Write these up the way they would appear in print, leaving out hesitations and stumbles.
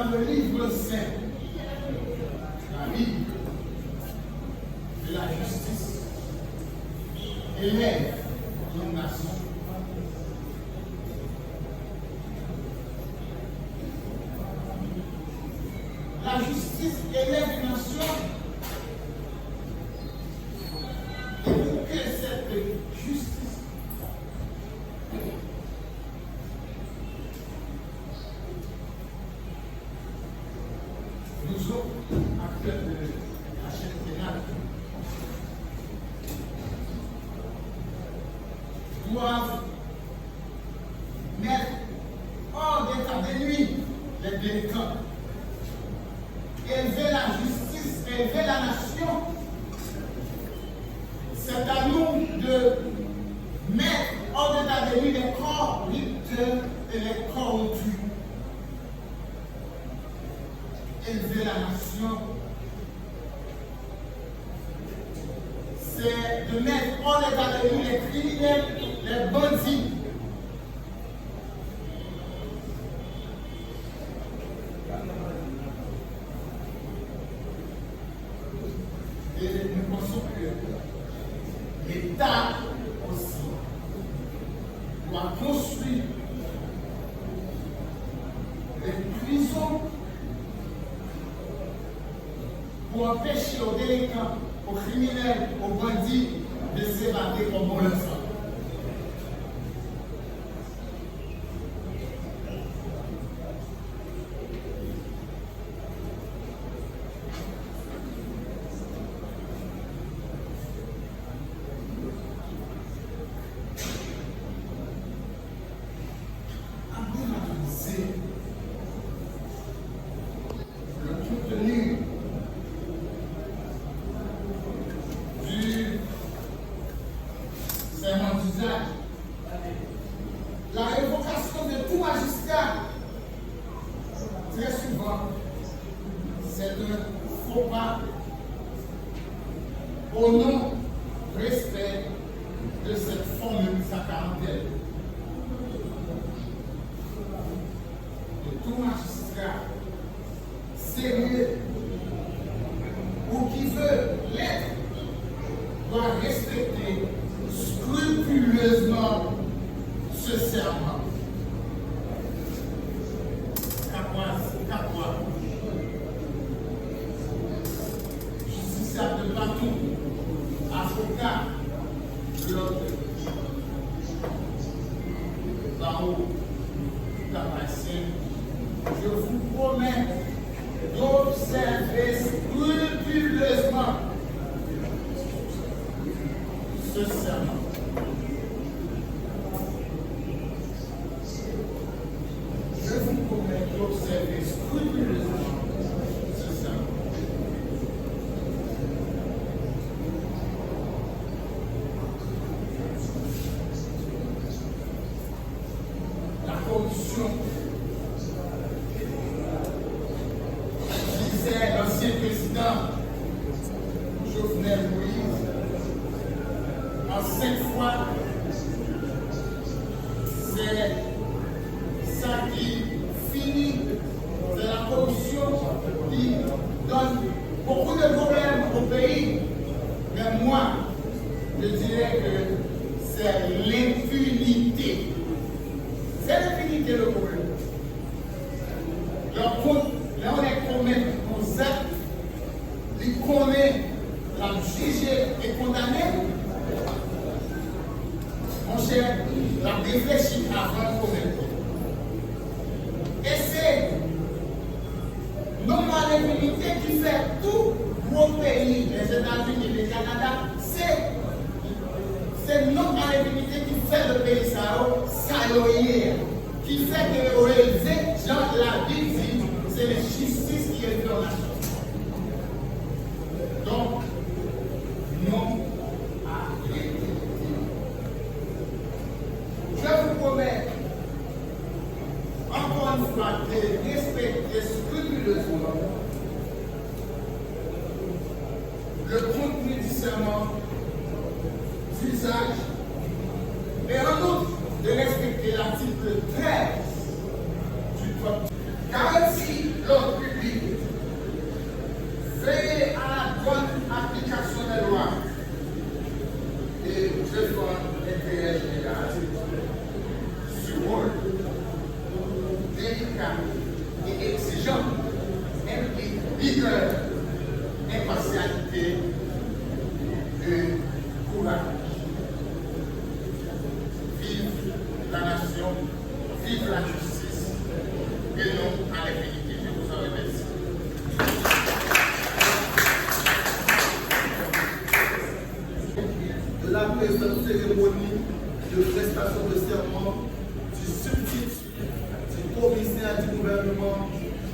dans le livre saint, la Bible de la justice élève une nation. La justice élève une nation. Et pour que cette justice nous autres, acteurs de la chaîne pénale, doivent mettre hors d'état de nuit les délinquants, élever la justice, élever la nation. C'est à nous de mettre hors d'état de nuit les corrupteurs et les corrompus. Élever la nation, c'est de mettre hors d'état de nuit les criminels, les bandits. Et nous pensons que l'État aussi doit construire des prisons pour empêcher aux délinquants, aux criminels, aux bandits de s'évader comme bon leur semble. Le contenu du serment d'usage, la révocation de tout magistrat, très souvent, c'est un faux pas au non-respect de cette formule sacramentelle. De tout magistrat sérieux ou qui veut l'être doit respecter scrupuleusement ce serment. Capoise, justiciable de partout, avocat, l'autre, là-haut, je vous promets d'observer scrupuleusement ce serment. Je vous promets d'observer scrupuleusement ce serment. La corruption, disait l'ancien président Jovenel Moïse, en 5 fois, c'est ça qui finit, c'est la corruption qui donne beaucoup de problèmes au pays. Mais moi, je dirais que c'est l'impunité. C'est l'impunité le problème. Là, on est commis nos actes, il connaît la juger et condamner. Mon cher, la réfléchir avant de commettre. Et c'est non-mal l'impunité qui fait tout gros pays, les États-Unis, le Canada, c'est non-mal l'impunité qui fait le pays saloyer, qui fait que au élevé, genre la Bible dit, c'est la justice qui est dans la chose. Donc, non à l'impunité. Je vous promets, encore une fois, de respecter scrupuleusement le contenu du serment d'usage et en outre de respecter l'article 13 du code. Garantie nation. Vive la justice et non à l'impunité. Je vous en remercie. De la présente cérémonie de prestation de serment du substitut du commissaire du gouvernement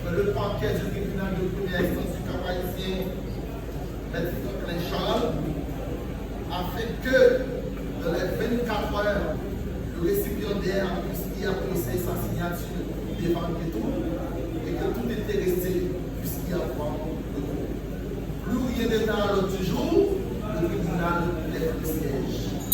dans le parquet du tribunal de première instance du Cap-Haïtien, M. Franklin Charles, afin que dans les 24 heures, le récipiendaire puisse y apposer sa signature devant le tout et que tout intéressé puisse y avoir le coup. Plus rien n'est à l'ordre du jour, le tribunal lève le siège.